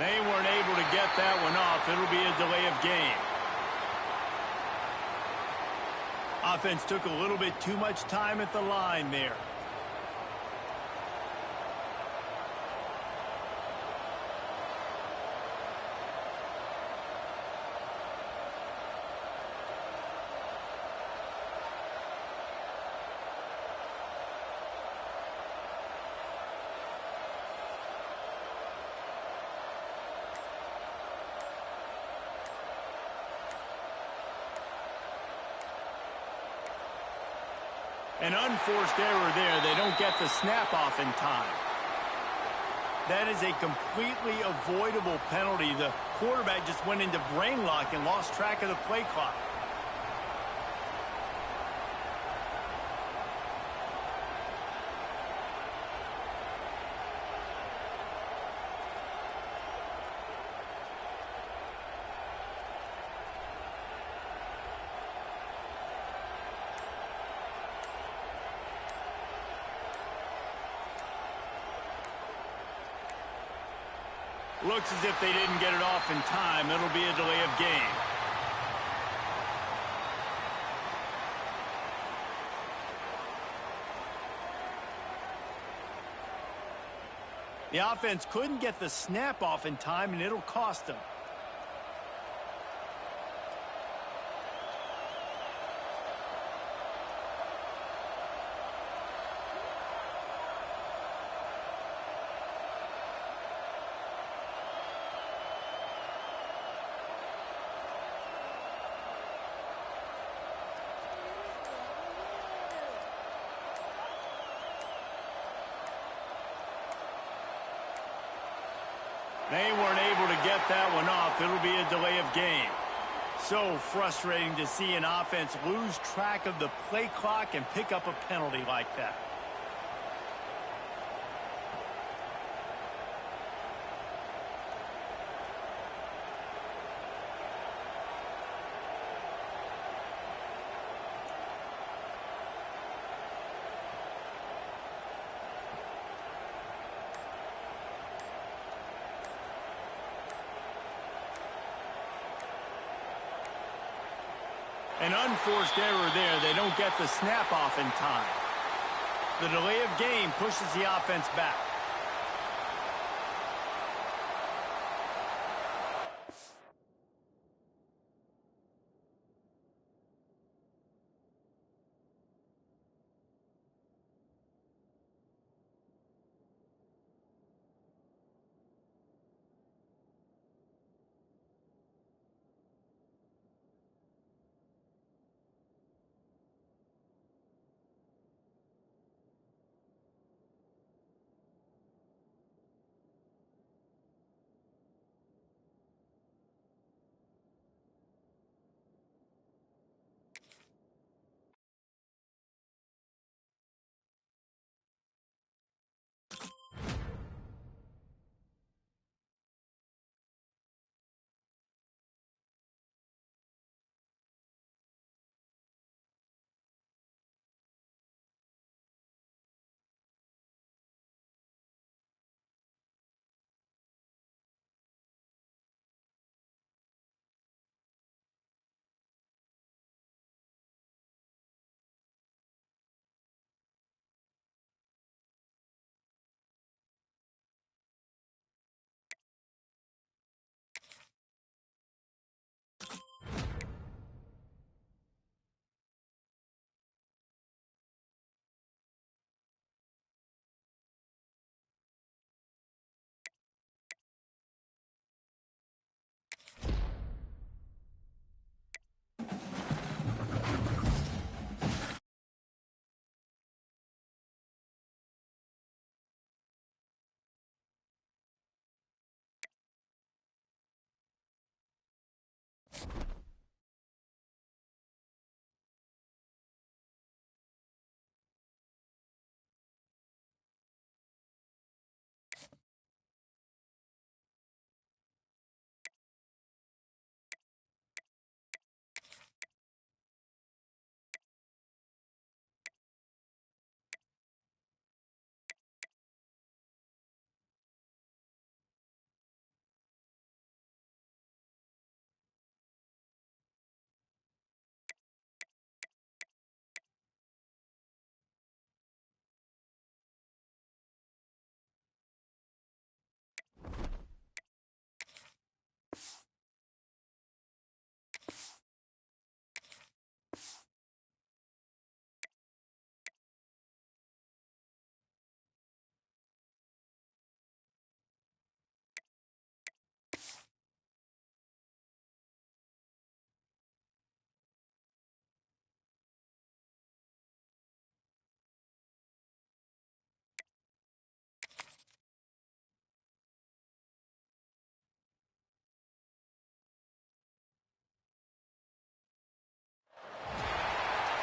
They weren't able to get that one off. It'll be a delay of game. Offense took a little bit too much time at the line there. An unforced error there. They don't get the snap off in time. That is a completely avoidable penalty. The quarterback just went into brain lock and lost track of the play clock. Looks as if they didn't get it off in time. It'll be a delay of game. The offense couldn't get the snap off in time, and it'll cost them. They weren't able to get that one off. It'll be a delay of game. So frustrating to see an offense lose track of the play clock and pick up a penalty like that. An unforced error there. They don't get the snap off in time. The delay of game pushes the offense back.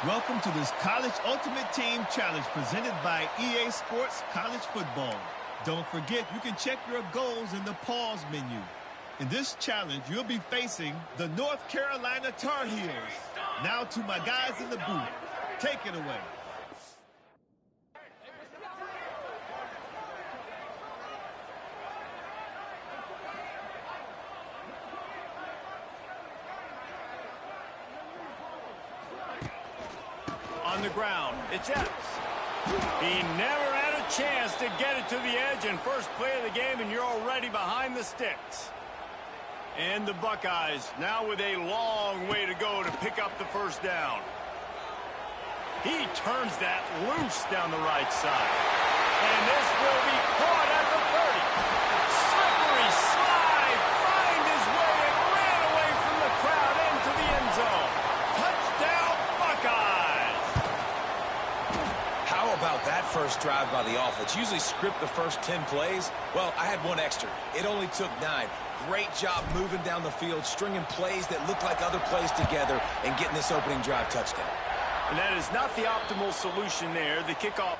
Welcome to this College Ultimate Team Challenge presented by EA Sports College Football. Don't forget, you can check your goals in the pause menu. In this challenge, you'll be facing the North Carolina Tar Heels. Now to my guys in the booth. Take it away. On the ground, it's Epps. He never had a chance to get it to the edge in first play of the game, and you're already behind the sticks. And the Buckeyes now with a long way to go to pick up the first down. He turns that loose down the right side. And this will be caught at the 30. Slippery slide, find his way and ran away from the crowd into the end zone. Touchdown, Buckeyes! How about that first drive by the offense? Usually script the first 10 plays. Well, I had one extra. It only took 9. Great job moving down the field, stringing plays that look like other plays together, and getting this opening drive touchdown. And that is not the optimal solution there. The kickoff.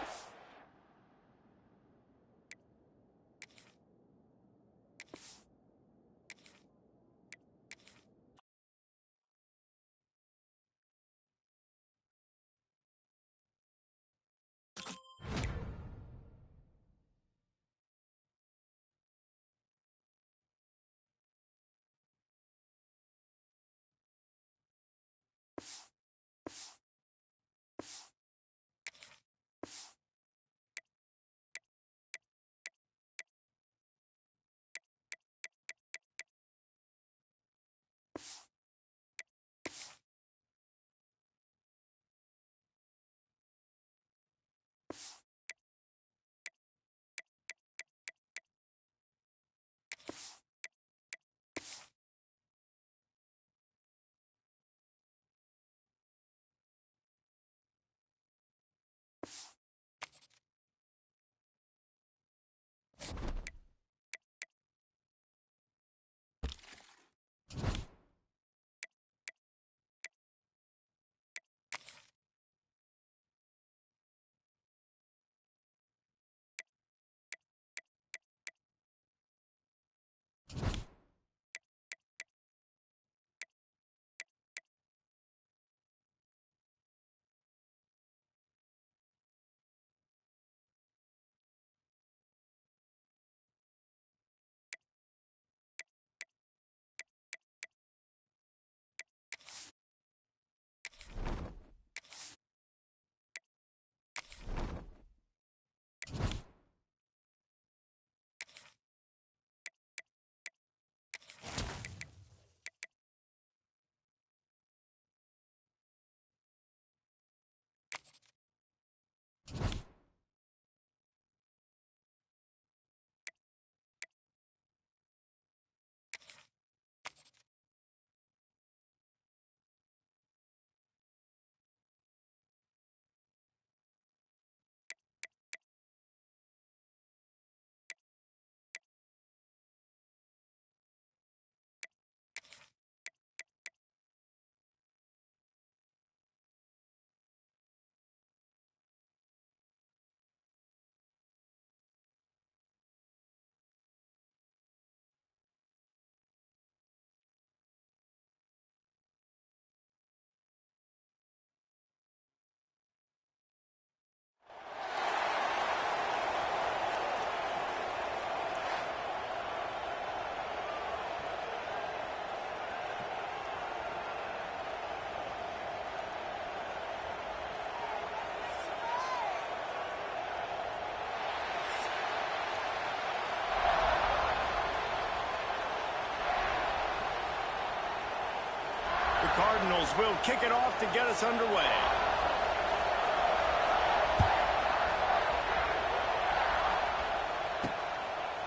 Cardinals will kick it off to get us underway.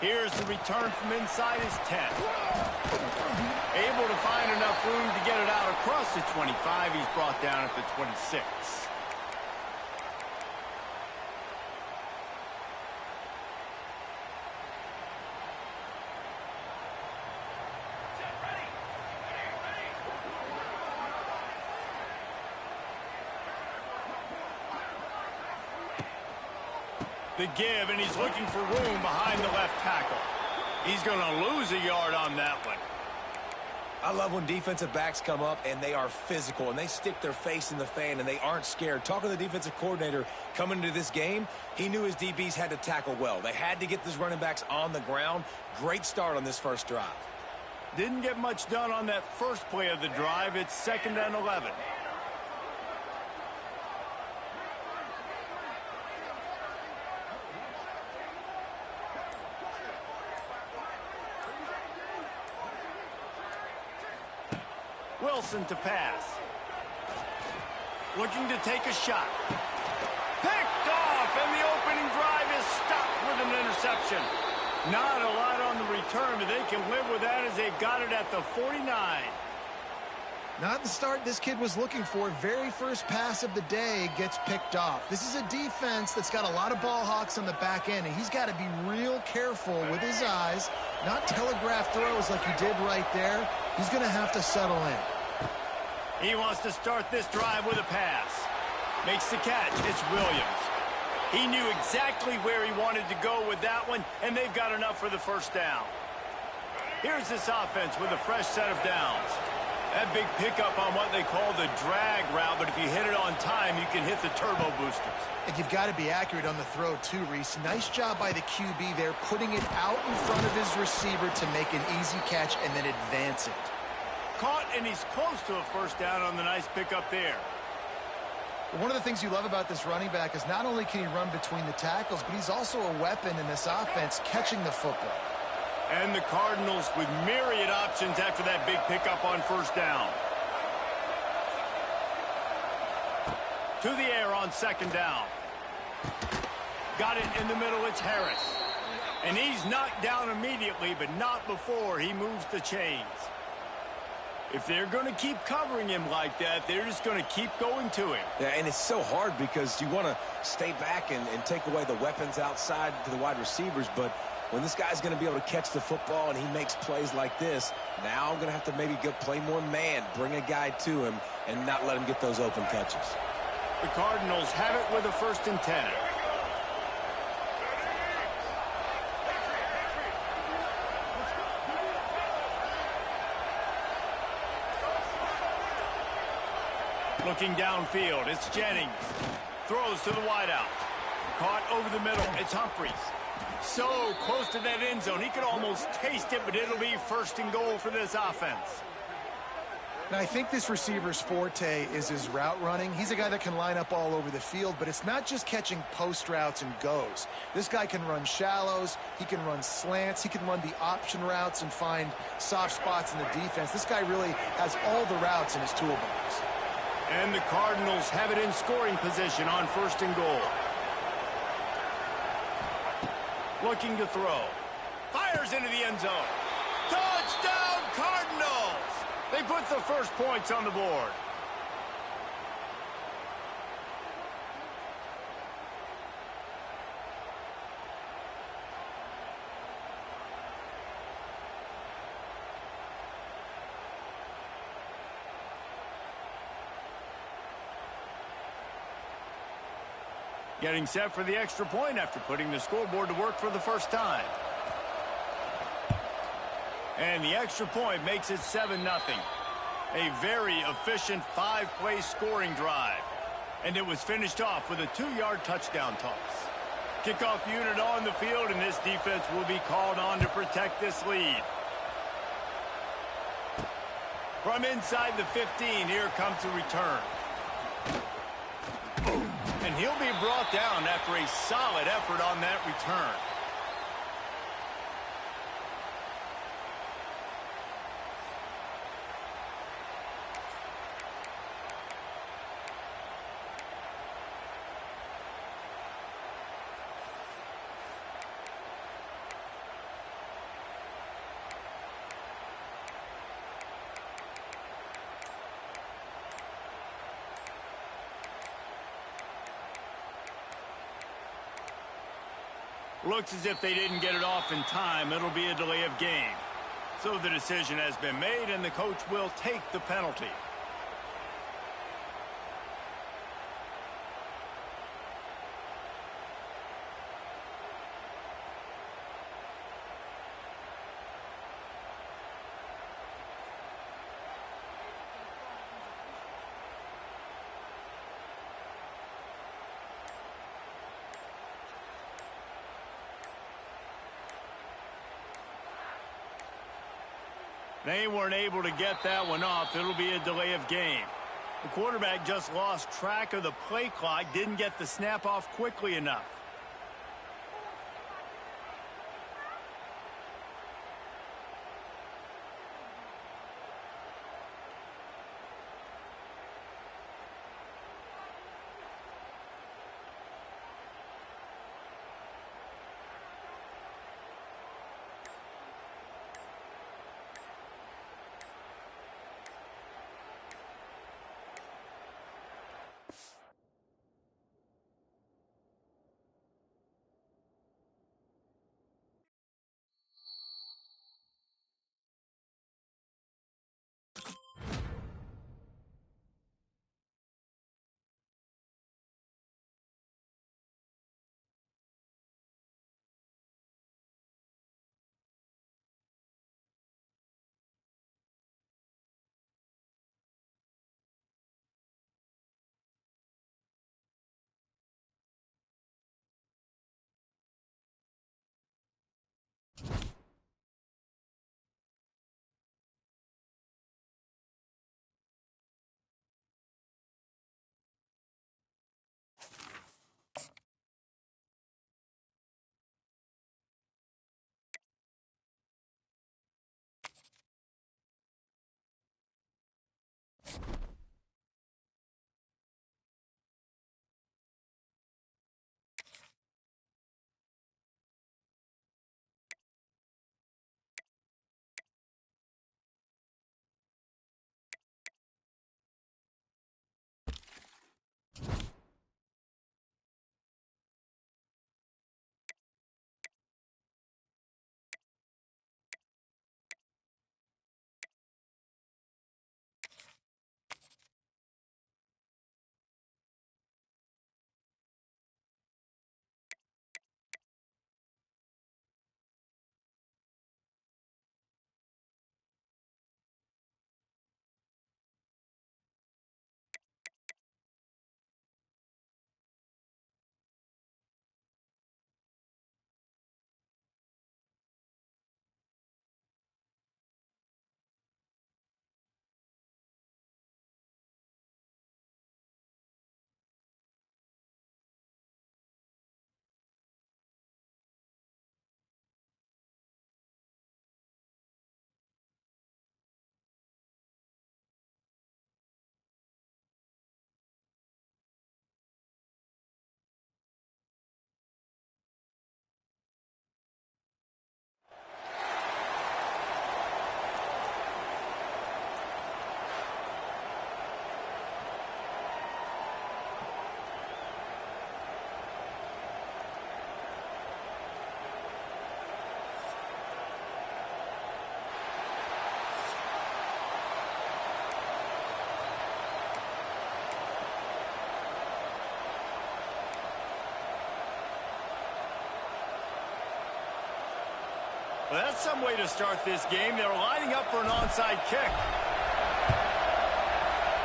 Here's the return from inside his 10. Able to find enough room to get it out across the 25. He's brought down at the 26. The give, and he's looking for room behind the left tackle. He's going to lose a yard on that one. I love when defensive backs come up and they are physical and they stick their face in the fan and they aren't scared. Talking to the defensive coordinator coming into this game, he knew his DBs had to tackle well. They had to get these running backs on the ground. Great start on this first drive. Didn't get much done on that first play of the drive. It's 2nd and 11. Wilson to pass. Looking to take a shot. Picked off, and the opening drive is stopped with an interception. Not a lot on the return, but they can live with that as they've got it at the 49. Not the start this kid was looking for. Very first pass of the day gets picked off. This is a defense that's got a lot of ball hawks on the back end, and he's got to be real careful with his eyes, not telegraph throws like he did right there. He's going to have to settle in. He wants to start this drive with a pass. Makes the catch. It's Williams. He knew exactly where he wanted to go with that one, and they've got enough for the first down. Here's this offense with a fresh set of downs. That big pickup on what they call the drag route, but if you hit it on time, you can hit the turbo boosters. And you've got to be accurate on the throw too, Reese. Nice job by the QB there, putting it out in front of his receiver to make an easy catch and then advance it. Caught, and he's close to a first down on the nice pickup there. One of the things you love about this running back is not only can he run between the tackles, but he's also a weapon in this offense catching the football. And the Cardinals with myriad options after that big pickup on first down. To the air on 2nd down. Got it in the middle. It's Harris. And he's knocked down immediately, but not before he moves the chains. If they're going to keep covering him like that, they're just going to keep going to him. Yeah, and it's so hard because you want to stay back and take away the weapons outside to the wide receivers, but when this guy's going to be able to catch the football and he makes plays like this, now I'm going to have to maybe go play more man, bring a guy to him, and not let him get those open catches. The Cardinals have it with a 1st and 10. Looking downfield, it's Jennings. Throws to the wideout. Caught over the middle, it's Humphries. So close to that end zone, he could almost taste it, but it'll be 1st and goal for this offense. Now, I think this receiver's forte is his route running. He's a guy that can line up all over the field, but it's not just catching post routes and goes. This guy can run shallows, he can run slants, he can run the option routes and find soft spots in the defense. This guy really has all the routes in his toolbox. And the Cardinals have it in scoring position on 1st and goal. Looking to throw. Fires into the end zone. Touchdown, Cardinals! They put the first points on the board. Getting set for the extra point after putting the scoreboard to work for the first time. And the extra point makes it 7-0. A very efficient 5-play scoring drive. And it was finished off with a 2-yard touchdown toss. Kickoff unit on the field, and this defense will be called on to protect this lead. From inside the 15, here comes the return. And he'll be brought down after a solid effort on that return. Looks as if they didn't get it off in time. It'll be a delay of game. So the decision has been made, and the coach will take the penalty. They weren't able to get that one off. It'll be a delay of game. The quarterback just lost track of the play clock, didn't get the snap off quickly enough. Well, that's some way to start this game. They're lining up for an onside kick.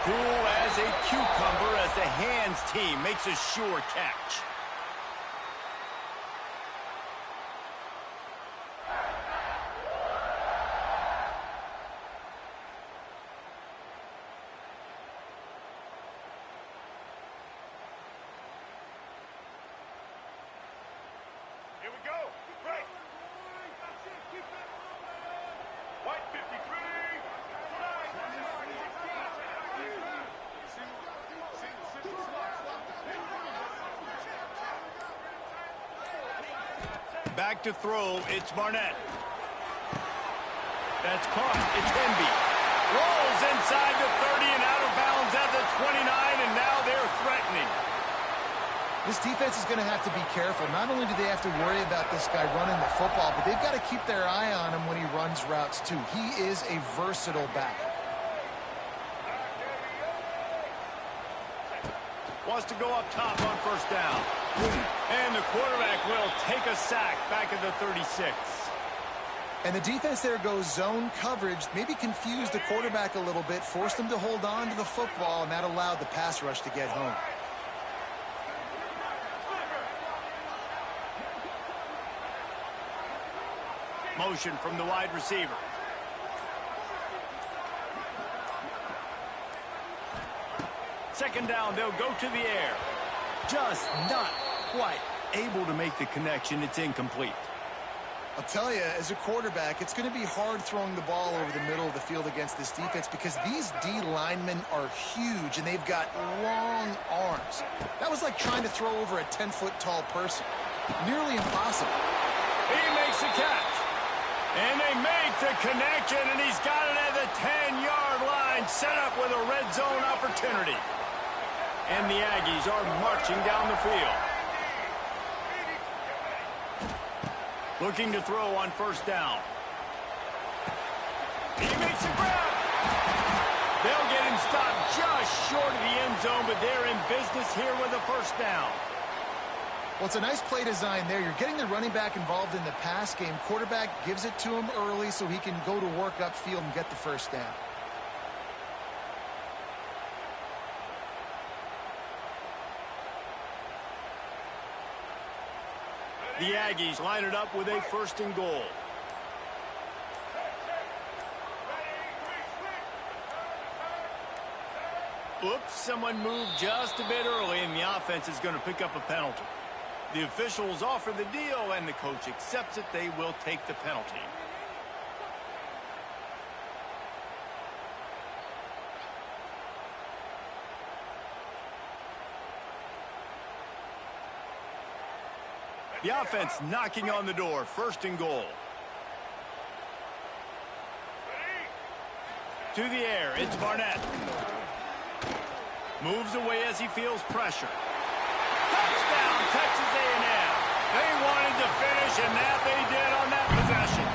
Cool as a cucumber as the hands team makes a sure catch. Here we go. Right. White 53. Back to throw, it's Barnett. That's caught, it's Hemby. Rolls inside the 30 and out of bounds at the 29, and now they're threatening. This defense is going to have to be careful. Not only do they have to worry about this guy running the football, but they've got to keep their eye on him when he runs routes, too. He is a versatile back. Wants to go up top on first down. And the quarterback will take a sack back at the 36. And the defense there goes zone coverage, maybe confused the quarterback a little bit, forced him to hold on to the football, and that allowed the pass rush to get home. Motion from the wide receiver. second down, they'll go to the air. Just not quite able to make the connection. It's incomplete. I'll tell you, as a quarterback, it's going to be hard throwing the ball over the middle of the field against this defense because these D linemen are huge and they've got long arms. That was like trying to throw over a 10-foot tall person. Nearly impossible. He makes the catch. And they make the connection, and he's got it at the 10-yard line, set up with a red zone opportunity. And the Aggies are marching down the field. Looking to throw on first down. He makes a grab. They'll get him stopped just short of the end zone, but they're in business here with a first down. Well, it's a nice play design there. You're getting the running back involved in the pass game. Quarterback gives it to him early so he can go to work upfield and get the first down. The Aggies line it up with a first and goal. Oops, someone moved just a bit early, and the offense is going to pick up a penalty. The officials offer the deal, and the coach accepts it. They will take the penalty. The offense knocking on the door. First and goal. To the air. It's Barnett. Moves away as he feels pressure. Touchdown, Texas A&M. They wanted to finish, and that they did on that possession.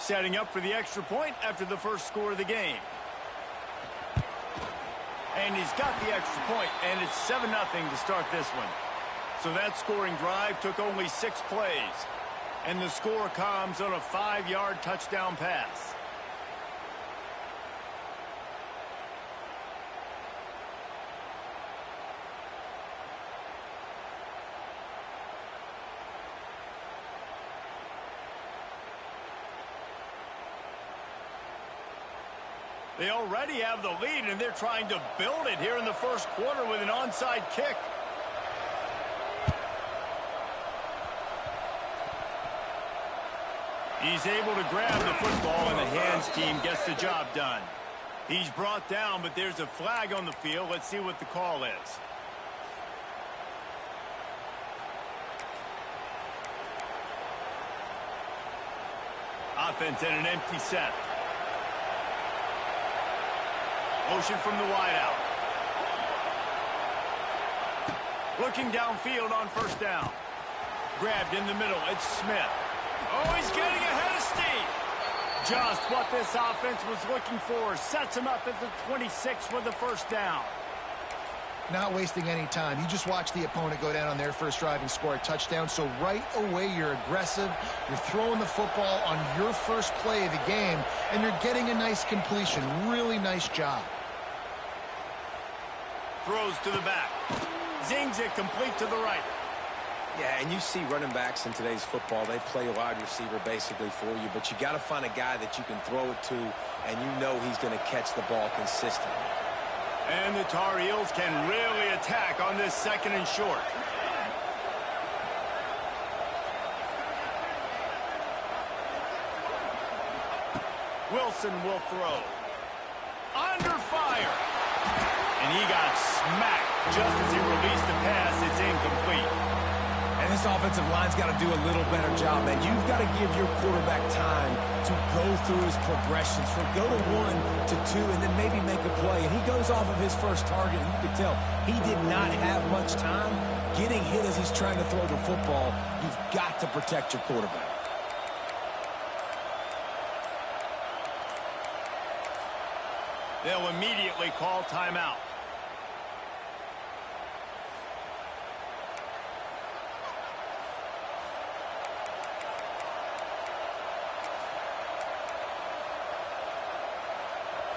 Setting up for the extra point after the first score of the game. And he's got the extra point, and it's 7-0 to start this one. So that scoring drive took only 6 plays. And the score comes on a 5-yard touchdown pass. They already have the lead, and they're trying to build it here in the first quarter with an onside kick. He's able to grab the football, and the hands team gets the job done. He's brought down, but there's a flag on the field. Let's see what the call is. Offense in an empty set. Motion from the wideout. Looking downfield on first down. Grabbed in the middle. It's Smith. Oh, he's getting ahead of steam. Just what this offense was looking for. Sets him up at the 26 for the first down. Not wasting any time. You just watch the opponent go down on their first drive and score a touchdown. So right away, you're aggressive. You're throwing the football on your first play of the game, and you're getting a nice completion. Really nice job. Throws to the back. Zings it complete to the right. Yeah, and you see running backs in today's football, they play a wide receiver basically for you, but you got to find a guy that you can throw it to, and you know he's going to catch the ball consistently. And the Tar Heels can really attack on this second and short. Wilson will throw. Under fire. And he got smacked just as he released the pass. It's incomplete. And this offensive line's got to do a little better job, man. You've got to give your quarterback time to go through his progressions, from go to 1 to 2, and then maybe make a play. And he goes off of his first target, and you can tell he did not have much time getting hit as he's trying to throw the football. You've got to protect your quarterback. They'll immediately call timeout.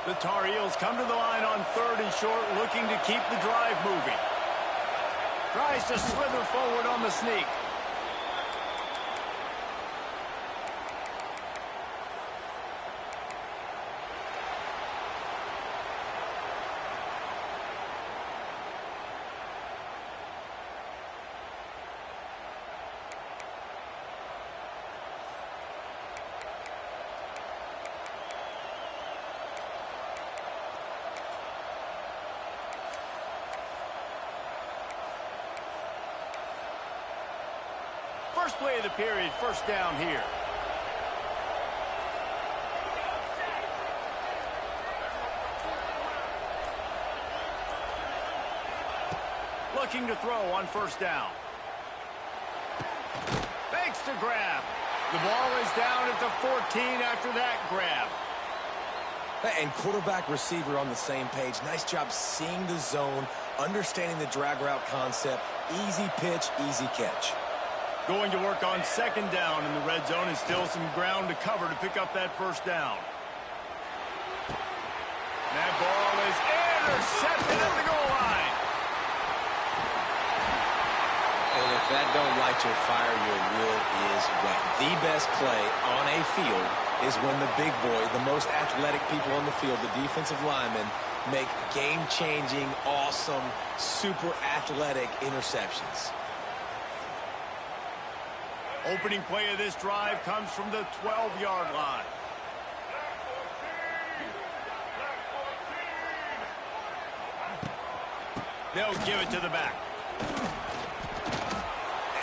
The Tar Heels come to the line on 3rd and short, looking to keep the drive moving. Tries to slither forward on the sneak. First play of the period, first down here. Looking to throw on first down. Fakes to grab. The ball is down at the 14 after that grab. And quarterback receiver on the same page. Nice job seeing the zone, understanding the drag route concept. Easy pitch, easy catch. Going to work on second down in the red zone, and still some ground to cover to pick up that first down. That ball is intercepted at the goal line. And if that don't light your fire, your wood is wet. The best play on a field is when the big boy, the most athletic people on the field, the defensive linemen, make game-changing, awesome, super athletic interceptions. Opening play of this drive comes from the 12-yard line. They'll give it to the back.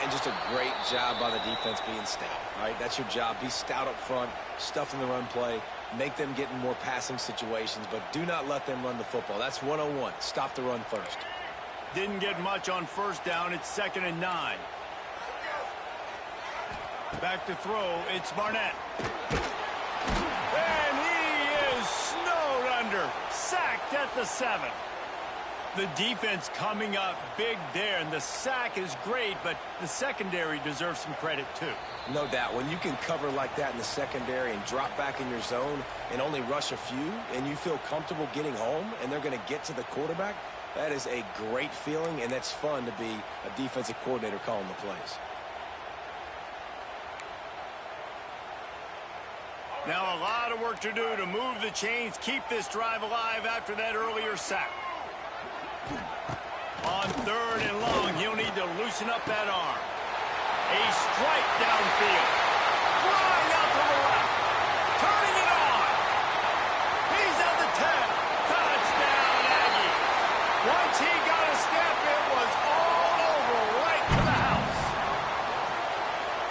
And just a great job by the defense being stout, right? That's your job. Be stout up front, stuff in the run play, make them get in more passing situations, but do not let them run the football. That's 101. Stop the run first. Didn't get much on first down. It's 2nd and 9. Back to throw, it's Barnett. And he is snowed under. Sacked at the 7. The defense coming up big there, and the sack is great, but the secondary deserves some credit too. No doubt. When you can cover like that in the secondary and drop back in your zone and only rush a few, and you feel comfortable getting home, and they're going to get to the quarterback, that is a great feeling, and that's fun to be a defensive coordinator calling the plays. Now a lot of work to do to move the chains, keep this drive alive after that earlier sack. On 3rd and long, he'll need to loosen up that arm. A strike downfield. Flying out to the left. Turning it on. He's at the 10. Touchdown, Aggie. Once he got a step, it was all over right to the house.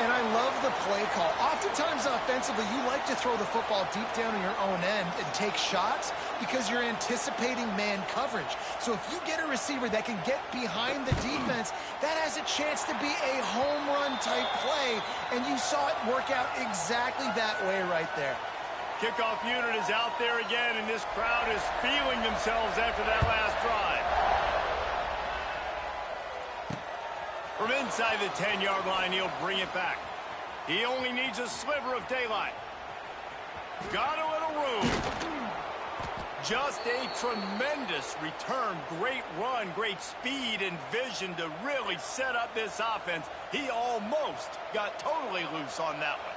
And I love the play call. Oftentimes offensively, you like to throw the football deep down in your own end and take shots because you're anticipating man coverage. So if you get a receiver that can get behind the defense, that has a chance to be a home run type play, and you saw it work out exactly that way right there. Kickoff unit is out there again, and this crowd is feeling themselves after that last drive. From inside the 10-yard line, he'll bring it back. He only needs a sliver of daylight. Got a little room. Just a tremendous return. Great run, great speed and vision to really set up this offense. He almost got totally loose on that one.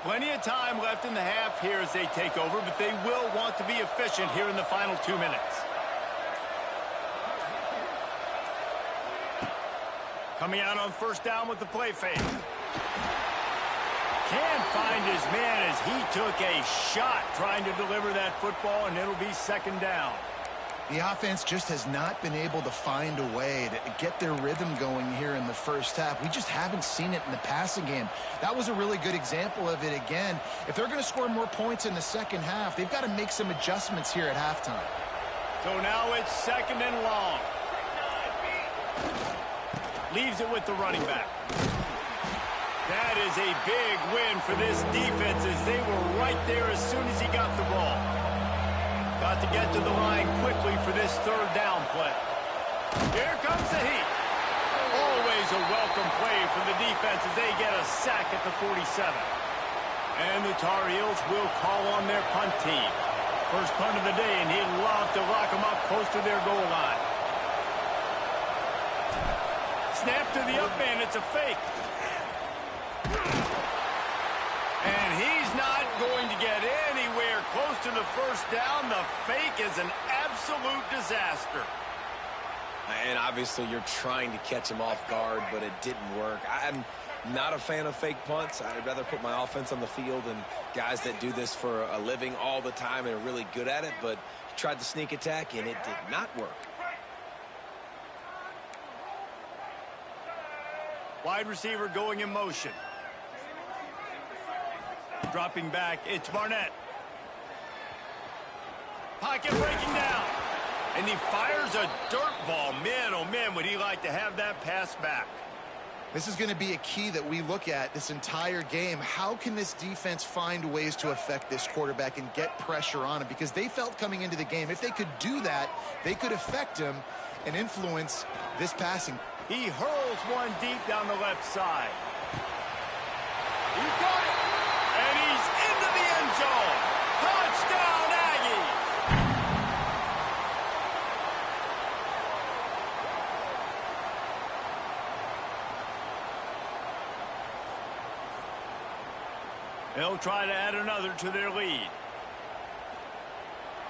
Plenty of time left in the half here as they take over, but they will want to be efficient here in the final 2 minutes. Coming out on first down with the play fake. Can't find his man as he took a shot trying to deliver that football, and it'll be 2nd down. The offense just has not been able to find a way to get their rhythm going here in the first half. We just haven't seen it in the passing game. That was a really good example of it again. If they're going to score more points in the second half, they've got to make some adjustments here at halftime. So now it's 2nd and long. Leaves it with the running back. That is a big win for this defense as they were right there as soon as he got the ball. Got to get to the line quickly for this 3rd down play. Here comes the heat. Oh, is a welcome play for the defense as they get a sack at the 47. And the Tar Heels will call on their punt team. First punt of the day, and he'd love to lock them up close to their goal line. Snap to the up man, it's a fake. And he's not going to get anywhere close to the first down. The fake is an absolute disaster. And obviously you're trying to catch him off guard, but it didn't work. I'm not a fan of fake punts. I'd rather put my offense on the field and guys that do this for a living all the time and are really good at it, but tried the sneak attack and it did not work. Wide receiver going in motion. Dropping back, it's Barnett. Pocket breaking down. And he fires a dirt ball. Man, oh man, would he like to have that pass back. This is going to be a key that we look at this entire game. How can this defense find ways to affect this quarterback and get pressure on him? Because they felt coming into the game, if they could do that, they could affect him and influence this passing. He hurls one deep down the left side. He got it. And he's into the end zone. Touchdown, Aggies. They'll try to add another to their lead.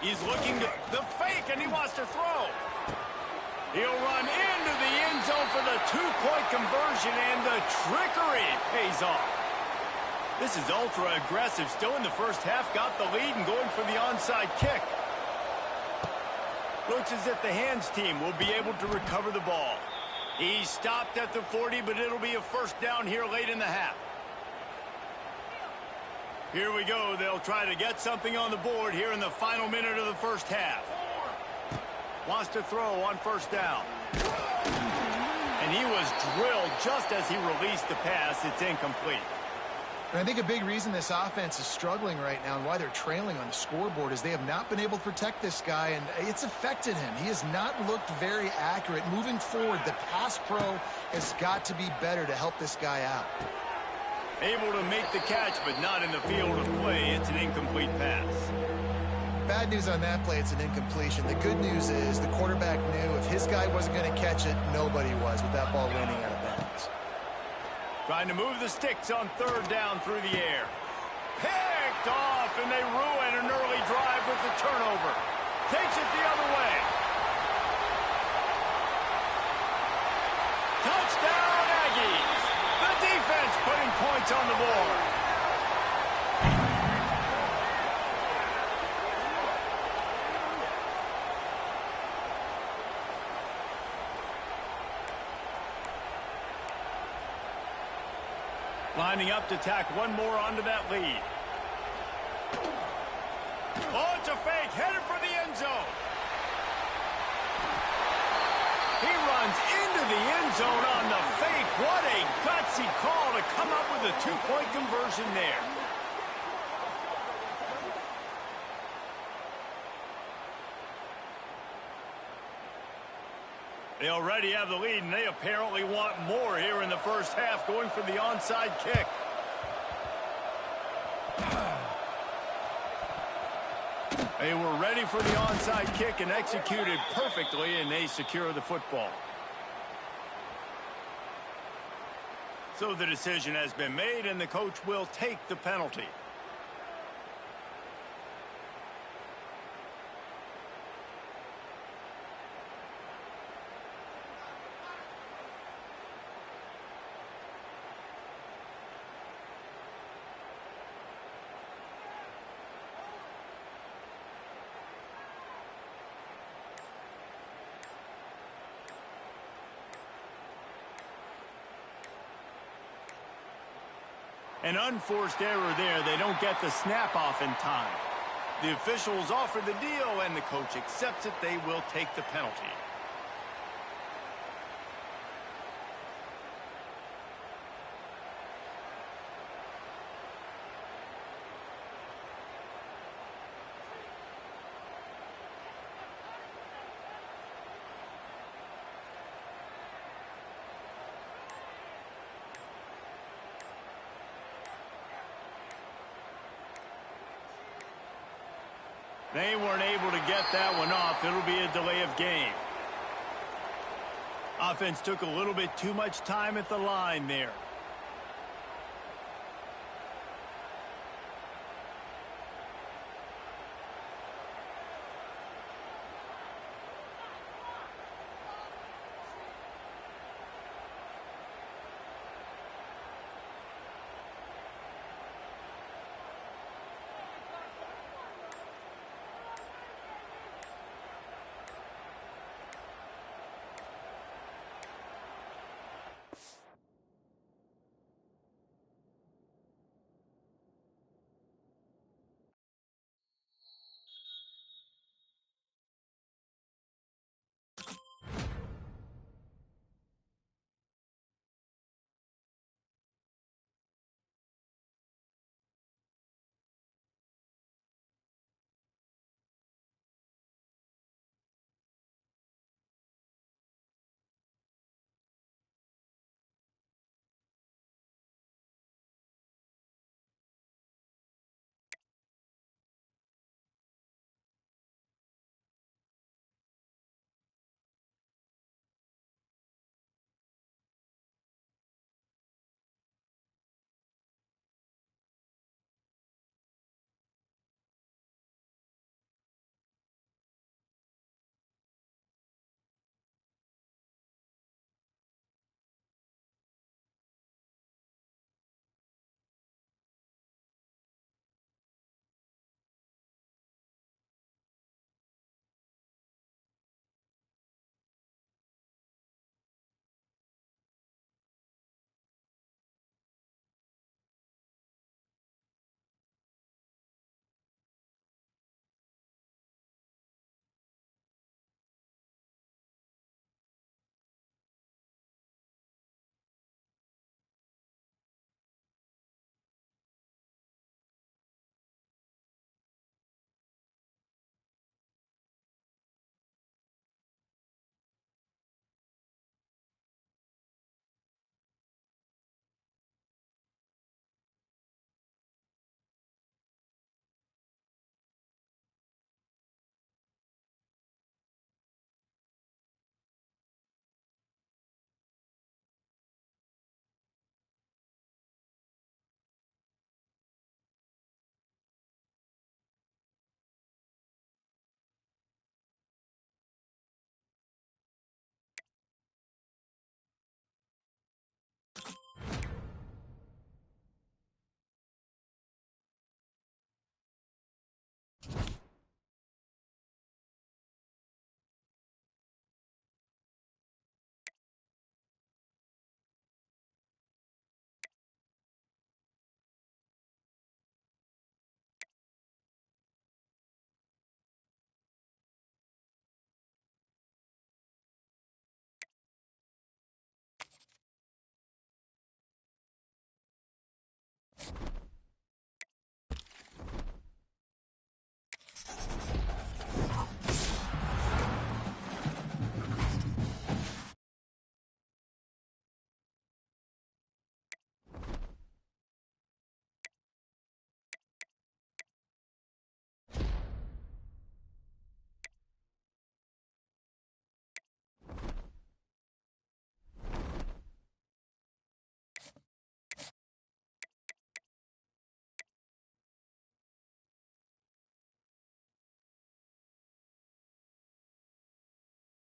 He's looking to the fake, and he wants to throw. He'll run into the end zone for the two-point conversion, and the trickery pays off. This is ultra-aggressive. Still in the first half, got the lead and going for the onside kick. Looks as if the hands team will be able to recover the ball. He stopped at the 40, but it'll be a first down here late in the half. Here we go. They'll try to get something on the board here in the final minute of the first half. Wants to throw on first down. And he was drilled just as he released the pass. It's incomplete. And I think a big reason this offense is struggling right now and why they're trailing on the scoreboard is they have not been able to protect this guy, and it's affected him. He has not looked very accurate. Moving forward, the pass pro has got to be better to help this guy out. Able to make the catch, but not in the field of play. It's an incomplete pass. Bad news on that play, it's an incompletion. The good news is the quarterback knew if his guy wasn't going to catch it, nobody was with that ball landing out of bounds. Trying to move the sticks on third down through the air. Picked off, and they ruin an early drive with the turnover. Takes it the other way. Touchdown, Aggies. The defense putting points on the board. Lining up to tack one more onto that lead. Oh, it's a fake. Headed for the end zone. He runs into the end zone on the fake. What a gutsy call to come up with a two-point conversion there. They already have the lead, and they apparently want more here in the first half, going for the onside kick. They were ready for the onside kick and executed perfectly, and they secure the football. So the decision has been made, and the coach will take the penalty. An unforced error there. They don't get the snap off in time. The officials offer the deal, and the coach accepts it. They will take the penalty. They weren't able to get that one off. It'll be a delay of game. Offense took a little bit too much time at the line there.